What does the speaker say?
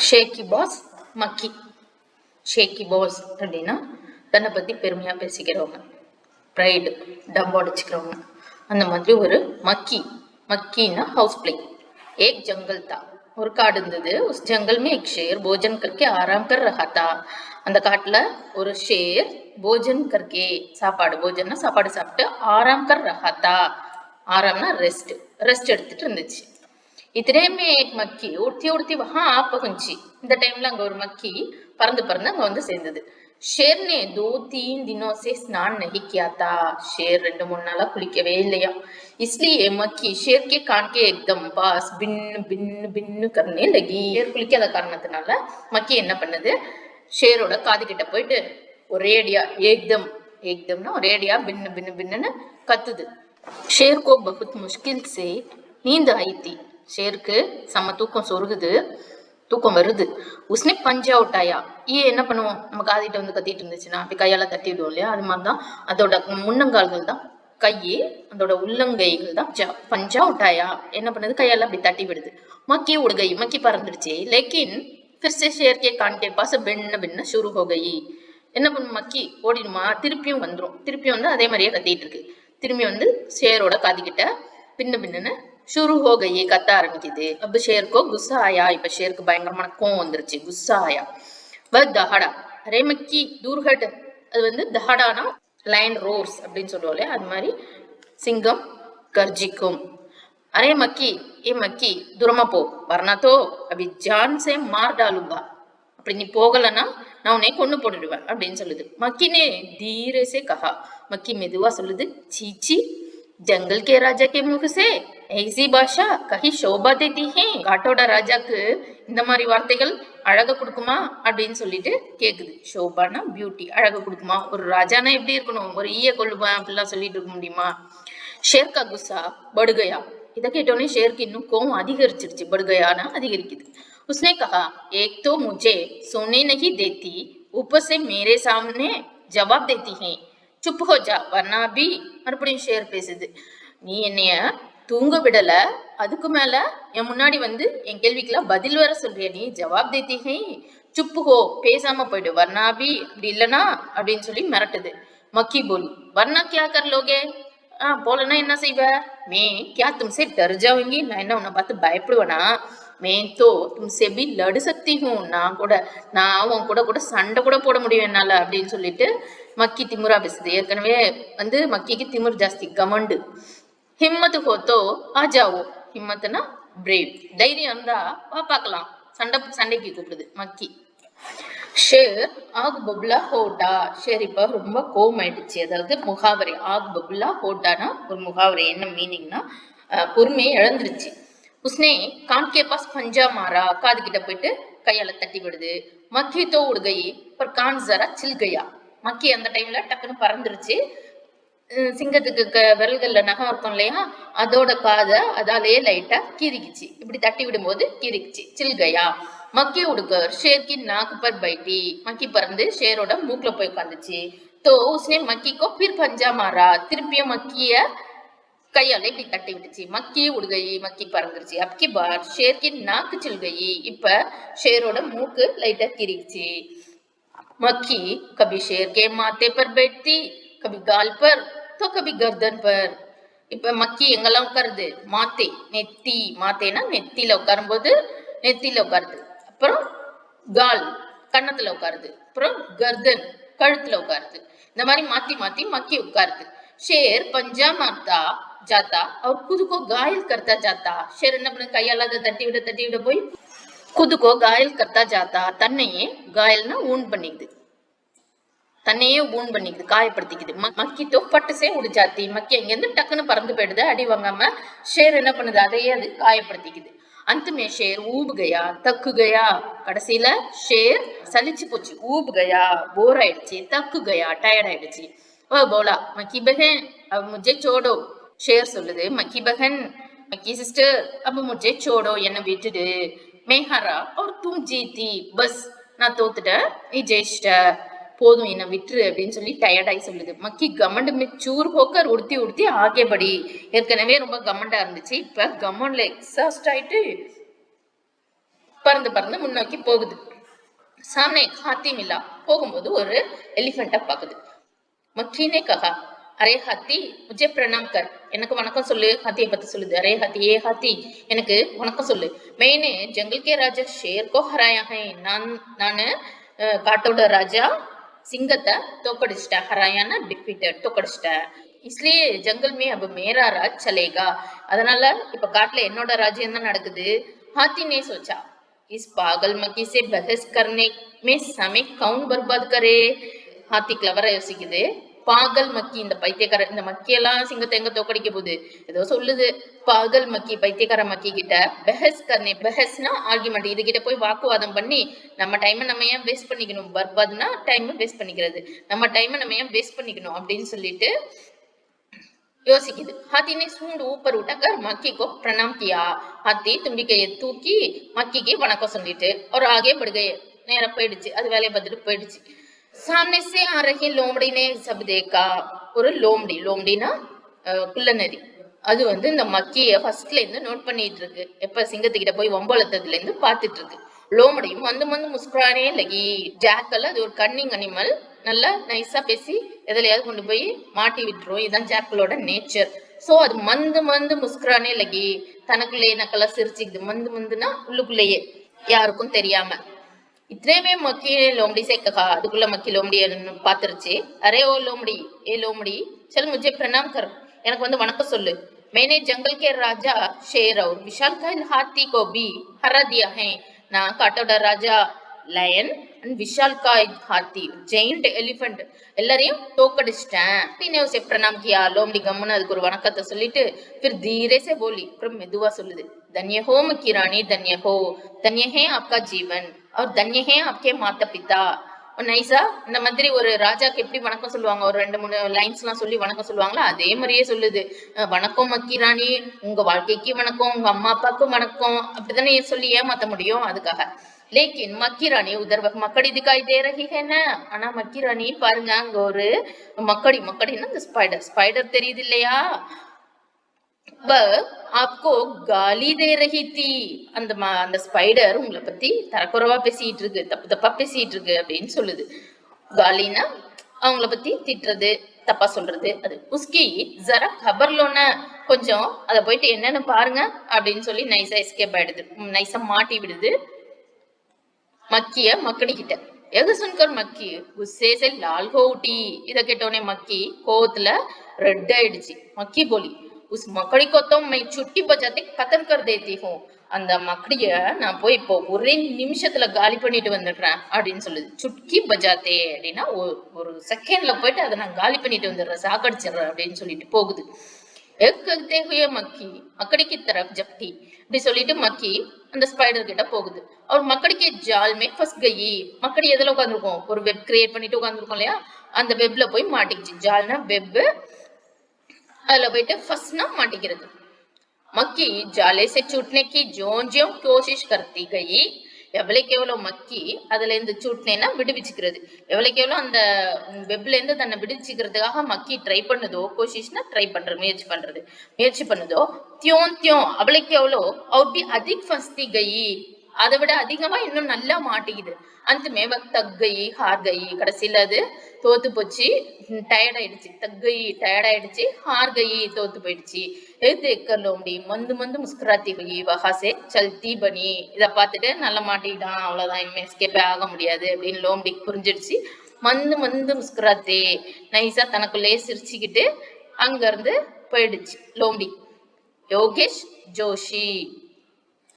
Shaky pass மக்கி. Shaky pass அப்படின்னா தன்னை பற்றி பெருமையாக பேசிக்கிறவங்க, ப்ரைடு டம்பு அடிச்சுக்கிறவங்க. அந்த மாதிரி ஒரு மக்கி. மக்கின்னா ஹவுஸ் பிளே. एक जंगल था, ஒரு காடு இருந்தது. उस जंगल में एक शेर भोजन करके आराम कर रहा था. அந்த காட்டுல ஒரு ஷேர் போஜன் கர்க்கே, சாப்பாடு, போஜன்னா சாப்பாடு சாப்பிட்டு, ஆராம் கர் ரஹா தா, ஆராம்னா ரெஸ்ட் எடுத்துட்டு இருந்துச்சு. इतने में एक मक्खी उड़ती उड़ती वहां आ पहुंची. இந்த டைம்ல அங்க ஒரு மக்கி பறந்து பறந்து அங்க வந்து சேர்ந்தது. शेर ने 2-3 दिनों से स्नान नहीं किया था. शेर 2-3 நாளா குளிக்கவே இல்லையா. इसलिए मक्खी शेर के कान के एकदम पास बिन बिन बिन करने लगी. शेर குளிக்காத காரணத்தினால மக்கி என்ன பண்ணுது, ஷேரோட காது கிட்ட போயிட்டு ஒரேடியா एकदम एकदमனா ஒரேடியா பின்னு பின்னு பின்னுன்னு கத்துது. शेर को बहुत मुश्किल से नींद आई थी. ஷேருக்கு செம்ம தூக்கம் சொருகுது, தூக்கம் வருது. உஸ்னே பஞ்சா உட்டாயா. என்ன பண்ணுவோம், நம்ம காதிட்ட வந்து கத்திட்டு இருந்துச்சுன்னா அப்படி கையால தட்டி விடுவோம் இல்லையா, அது மாதிரிதான் அதோட முன்னங்கால்கள் தான் கையே, அதோட உள்ளங்கைகள் தான் பஞ்சா உட்டாயா. என்ன பண்ணுது, கையால அப்படி தட்டி விடுது. மக்கி உடுகை, மக்கி பறந்துடுச்சு. லேக்கின் फिर से शेर के कान के पास भिन्न भिन्न शुरू हो गई. என்ன பண்ணும், மக்கி ஓடிடுமா, திருப்பியும் வந்துடும். திருப்பியும் வந்து அதே மாதிரியே கத்திட்டு இருக்கு. திரும்பி வந்து ஷேரோட காதுகிட்ட பின்ன பின்னு शुरू हो गई, கத்த ஆரம்பிக்குது. अब शेर को गुस्सा आया. இப்ப ஷேருக்கு பயங்கரமான கோவம் வந்துருச்சு, குஸ்ஸா ஆயா. வ தஹடா, அரே மக்கி दूर हट. அது வந்து தஹடானா லைன் ரோர்ஸ் அப்படின்னு சொல்லுவோம் இல்லையா, அது மாதிரி சிங்கம் கர்ஜிக்கும். அரே மக்கி, ஏ மக்கி தூரமா போ, வர்னா தோ அபி ஜான் சே மார் டாலுங்கா. அப்படி நீ போகலன்னா நான் உன்னை கொண்டு போட்டுடுவேன் அப்படின்னு சொல்லுது. மக்கினே தீரே சே கஹா. மக்கி மெதுவா சொல்லுது, சீச்சி जंगल के राजा के मुख से ऐसी भाषा कहीं शोभा देती है. காட்டோட ராஜாக்கு இந்த மாதிரி வார்த்தைகள் அழக கொடுக்குமா அப்படின்னு சொல்லிட்டு கேக்குது. ஷோபானா பியூட்டி, அழக கொடுக்குமா. ஒரு ராஜானா எப்படி இருக்கணும், ஒரு ஈய கொள்ளுவேன் அப்படிலாம் சொல்லிட்டு இருக்க முடியுமா. ஷேர் கா குஸ்ஸா படுகையா. இதை கேட்டோடனே ஷேருக்கு இன்னும் கோவம் அதிகரிச்சிருச்சு. படுகையானா அதிகரிக்குது. उसने कहा एक तो मुझे सोने नहीं देती, ऊपर से मेरे सामने जवाब देती है, சுப் ஹோஜா வர்னா பி. மறுபடியும் ஷேர் பேசுது, நீ என்னைய தூங்க விடல, அதுக்கு மேல என் முன்னாடி வந்து என் கேள்விக்கெல்லாம் பதில் வேற சொல்றிய, நீ ஜவாப் தேத்திஹே, சுப்பு ஹோ, பேசாம போயிடு, வர்னா பி, அப்படி இல்லனா அப்படின்னு சொல்லி மிரட்டுது. மக்கி போலி, வர்னா கியா கர் லோகே, போலன்னா என்ன செய்வ, மே கியா தும்சே டர் ஜாவுங்கி, நான் என்ன உன்னை பார்த்து பயப்படுவேனா, मैं तो तुमसे भी लड़ सकती हूँ, நான் உன் கூட சண்டை கூட போட முடியும் என்னால அப்படின்னு சொல்லிட்டு மக்கி திமுறா பேசுது. ஏற்கனவே வந்து மக்கிக்கு திமுர் ஜாஸ்தி, கமண்டு. ஹிம்மத்து ஹோத்தோ ஆஜாவோ. ஹிம்மத்துனா பிரேவ், தைரியம் இருந்தா வா பார்க்கலாம், சண்டைக்கு கூப்பிடுது மக்கி. ஷேர் ஆக் பப்லா ஹோட்டா. ஷேர் இப்ப ரொம்ப கோவம் ஆயிடுச்சு. அதாவது முகாவரை, ஆக் பப்லா ஹோட்டானா ஒரு முகாவரை. என்ன மீனிங்னா பொறுமையை இழந்துருச்சு. उसने कान के पास पंजा मारा. காது கிட்ட போயிட்டு கையால தட்டி விடுது. மக்கி தோ உड़ गई पर कान जरा छिल गया. மக்கி அந்த டைம்ல டக்குன்னு பறந்துருச்சு. சிங்கத்துக்கு விரல்கள்ல நகம் இருக்கும் இல்லையா, அதோட காதை அதாலேயே லைட்டா கீறிக்குச்சு. இப்படி தட்டி விடும்போது கீறிக்குச்சு. சில் கயா. மக்கி உடுக்கர் ஷேர் கி நாக்கு பர் பைட்டி. மக்கி பறந்து ஷேரோட மூக்குல போய் உட்காந்துச்சு. தோ உஸ்னே மக்கி கோ பிர் பஞ்சா மாரா. திருப்பியும் மக்கிய கையால இப்படி தட்டி விட்டுச்சு. மக்கி உடுகை, மக்கி பறந்துருச்சு. அப்கி பார் ஷேர் கி நாக்கு சில் கயி. இப்ப ஷேரோட மூக்கு லைட்டா கிரிச்சு. மக்கி கபி ஷேர் கே மாத்தே பர் बैठती, கபி கால் பர் तो கபி गर्दन पर. இப்ப மக்கி எங்கெல்லாம் உட்காருது, மாத்தே நெத்தி, மாத்தேனா நெத்தியில உட்காரும்போது நெத்தியில உட்காருது. அப்புறம் கால் கன்னத்துல உட்காருது. அப்புறம் கர்தன் கழுத்துல உட்காருது. இந்த மாதிரி மாத்தி மாத்தி மக்கி உட்காருது. शेर पंजा मारता जाता और खुद को घायल करता जाता. शेर என்ன பண்ண, கையால தட்டி விட போய் खुद को घायल करता जाता. தன்னையே घायलனா ஊன் பண்ணிக்குது, தன்னையே ஊன் பண்ணிக்குது, காயப்படுத்திக்குது. மக்கி तो फट से उड़ जाती. மக்கி எங்க இருந்து டக்குன்னு பறந்து போயிடுது, அடி வாங்காம. ஷேர் என்ன பண்ணுது, அதையே அது காயப்படுத்திக்குது. अंत में शेर ऊब गया, तक गया. கடைசியில ஷேர் சலிச்சு போச்சு. ஊப் கயா போர் ஆயிடுச்சு, தக்கு கயா டயர்ட் ஆயிடுச்சு. ஓ போலா மக்கி பகன் अब मुझे छोड़ो. ஷேர் சொல்லுது, மக்கி பகன், மக்கி சிஸ்டர், अब मुझे छोड़ो, என்ன விட்டுடு. मैं हारा और तुम जीती, பஸ் நான் தோத்துட்டேன், நீ ஜெயிச்சிட்ட, போதும் என்ன விட்டுரு அப்படின்னு சொல்லி டயர்டாகி சொல்லுது. மக்கி கமண்டு மெச்சூர் போக்கர் உடுத்தி உடுத்தி ஆகேபடி. ஏற்கனவே ரொம்ப கமண்டா இருந்துச்சு, இப்ப கமண்ட்ல எக்ஸாஸ்ட் ஆயிட்டு பறந்து பறந்து முன்னோக்கி போகுது. सामने एक हाथी मिला. போகும்போது ஒரு எலிஃபென்ட்டை பாக்குது. मक्खी ने कहा, अरे हाथी मुझे प्रणाम कर. எனக்கு வணக்கம் சொல்லு. हाथीயை பத்தி சொல்லுது. अरे हाथी, ये हाथी எனக்கு வணக்கம் சொல்லு. मैंने जंगल के राजा शेर को हराया है. நானு காட்டோட ராஜா சிங்கத்தை தோக்கடிச்சிட்டேன். ஹராயானா டிஃபீட்டட், தோக்கடிச்சிட்டேன். इसलिए जंगल में अब मेरा राज चलेगा. அதனால இப்ப காட்டுல என்னோட ராஜ்யம் தான் நடக்குது. हाथी ने सोचा, इस पागल मक्खी से बहस करने में समय कौन बर्बाद करे. हाथी கிளவரா யோசிக்குது. பாகல் மக்கி, இந்த பைத்தியக்கார, இந்த மக்கியெல்லாம் சிங்கத்தை எங்க தோக்கடிக்க போகுது, ஏதோ சொல்லுது. பாகல் மக்கி, பைத்தியக்கார மக்கி கிட்ட பெஹஸ் கர்னே, பெஹஸ்னா ஆர்குமெண்ட், இது கிட்ட போய் வாக்குவாதம் பண்ணி நம்ம டைமை நம்ம ஏன் வேஸ்ட் பண்ணிக்கணும், பர்பாத்னா டைமை வேஸ்ட் பண்ணிக்கிறது, நம்ம டைமை நம்ம ஏன் வேஸ்ட் பண்ணிக்கணும் அப்படின்னு சொல்லிட்டு யோசிக்குது. हाथी ने सूंड ऊपर उठाकर मक्खी को प्रणाम किया. हाथी தும்பிக்கையை தூக்கி மக்கிக்கு வணக்கம் சொல்லிட்டு और आगे बढ़ गए. நேரா போயிடுச்சு, அது வேலையை பார்த்துட்டு போயிடுச்சு. सामने से आ रही लोमड़ी ने सब देखा. ஒரு லோம்டி, லோம்டினா குள்ளநரி, அது வந்து இந்த மக்கிய ஃபர்ஸ்ட்ல இருந்து நோட் பண்ணிட்டு இருக்கு. எப்ப சிங்கத்துக்கிட்ட போய் வம்பளத்ததுல இருந்து பாத்துட்டு இருக்கு. லோமடியும் வந்து வந்து முஸ்குரானே லகி. ஜாக்கல் அது ஒரு கன்னிங் அனிமல், நல்லா நைஸா பேசி எதுலையாவது கொண்டு போய் மாட்டி விட்டுரும். இதுதான் ஜாக்கலோட நேச்சர். சோ அது மந்து மந்து முஸ்குரானே லகி, தனக்குள்ளேயே நக்கலா சிரிச்சுக்குது. மந்து மந்துனா உள்ளுக்குள்ளேயே, யாருக்கும் தெரியாம. इतने में मक्खी ने लोमड़ी से कहा, அதுக்குள்ள மக்கி லோமடியை பாத்துருச்சு. அரே ஓ लोमड़ी, ए लोमड़ी चल मुझे प्रणाम कर, எனக்கு வந்து வணக்கம் சொல்லு. मैंने जंगल के राजा शेर और विशालकाय हाथी को भी हरा दिया है. நான் காட்டோட ராஜா line and விஷால்காய் Haathi, giant elephant எல்லாரையும் தோக்கடிச்சிட்டேன். ने उसे प्रणाम किया. लोमड़ी கம்முன்னு அதுக்கு ஒரு வணக்கத்தை சொல்லிட்டு फिर धीरे से बोली, அப்புறம் மெதுவா சொல்லுது. धन्य हो मक्खी रानी, धन्य हो, धन्य है आपका जीवन और धन्य है आपके माता पिता. நைஸா இந்த மாதிரி ஒரு ராஜாக்கு எப்படி வணக்கம் சொல்லுவாங்க, ஒரு 2-3 லைன்ஸ் எல்லாம் சொல்லி வணக்கம் சொல்லுவாங்களா, அதே மாதிரியே சொல்லுது. வணக்கம் மக்கி ராணி, உங்க வாழ்க்கைக்கு வணக்கம், உங்க அம்மா அப்பாவுக்கும் வணக்கம், அப்படித்தானே சொல்லி ஏமாத்த முடியும். அதுக்காக लेकिन मक्की रानी उधर मकड़ी दिखाई दे रही है ना. ஆனா மக்கி ராணி பாருங்க, அங்க ஒரு மக்கடி, மக்கடின்னா இந்த ஸ்பைடர், ஸ்பைடர் தெரியுது இல்லையா. आपको गाली दे रही थी. அந்த ஸ்பைடர் உங்களை பத்தி தரக்குறைவா பேசிட்டு இருக்கு, தப்பு தப்பா பேசிட்டு இருக்கு அப்படின்னு சொல்லுது. காலினா அவங்கள பத்தி திட்டுறது, தப்பா சொல்றது. அது உஸ்கி ஜரா கபர் லோன, கொஞ்சம் அதை போயிட்டு என்னன்னு பாருங்க அப்படின்னு சொல்லி நைஸா எஸ்கேப் ஆயிடுது, நைஸா மாட்டி விடுது மக்கிய மக்கடி கிட்ட. எது சுன்கர் மக்கி குஸ்ஸே से लाल हो उठी. இத கேட்டோடனே மக்கி கோவத்துல ரெட் ஆயிடுச்சு. மக்கி போலி, உஸ் மக்கடி को तो मैं छुट्टी बजाते खत्म कर देती हूँ. அந்த மக்கடிய நான் போய் இப்போ ஒரே நிமிஷத்துல காலி பண்ணிட்டு வந்துடுறேன் அப்படின்னு சொல்லுது. சுட்கி பஜாத்தே அப்படின்னா ஒரு செகண்ட்ல போயிட்டு அதை நான் காலி பண்ணிட்டு வந்துடுறேன், சாக்கடிச்சிடுறேன் அப்படின்னு சொல்லிட்டு போகுது. மக்கி மக்கடிக்கு तरफ जपटी. இப்படி சொல்லிட்டு மக்கி அந்த ஸ்பைடர் கிட்ட போகுது. और मकड़ी के जाल में फंस गई. மக்கடி எதுல உட்காந்துருக்கும், ஒரு வெப் கிரியேட் பண்ணிட்டு உட்காந்துருக்கோம் இல்லையா, அந்த வெப்ல போய் மாட்டிக்கிச்சு. ஜால்னா வெப், அதுல போயிட்டு ஃபர்ஸ்ட்னா மாட்டிக்கிறது. மக்கி ஜாலே से छूटने की ज्यों-ज्यों कोशिश करती गई. எவ்வளவுக்கு எவ்வளவு மக்கி அதுல இருந்து சூட்னேன்னா விடுவிச்சுக்கிறது, எவ்வளவுக்கு எவ்வளவு அந்த வெப்ல இருந்து தன்னை விடுவிச்சுக்கிறதுக்காக மக்கி ட்ரை பண்ணுதோ, கோஷிஷ்னா ட்ரை பண்றது, முயற்சி பண்ணுதோ, தியோன் தியோன் அவளுக்கு எவ்வளோ அவர் பி அதிக் ஃபஸ்தி கயி, அதை விட அதிகமா இன்னும் நல்லா மாட்டிக்குது. அந்த மேவக் தக்கை ஹார் கை, கடைசியில அது தோத்து போச்சு, டயர்ட் ஆயிடுச்சு. தக்கை டயர்ட் ஆயிடுச்சு, ஹார் கை தோத்து போயிடுச்சு. லோம்டி மந்து மந்து முஸ்கராத்தி கை வகாசே சல்தி பனி. இதை பார்த்துட்டு நல்லா மாட்டிக்கிட்டான், அவ்வளவுதான், இனிமே எஸ்கேப்பே ஆக முடியாது அப்படின்னு லோம்டி புரிஞ்சிடுச்சு. மந்து மந்து முஸ்கராத்தே, நைஸா தனக்குள்ளேயே சிரிச்சுக்கிட்டு அங்க இருந்து போயிடுச்சு லோம்டி. யோகேஷ் ஜோஷி.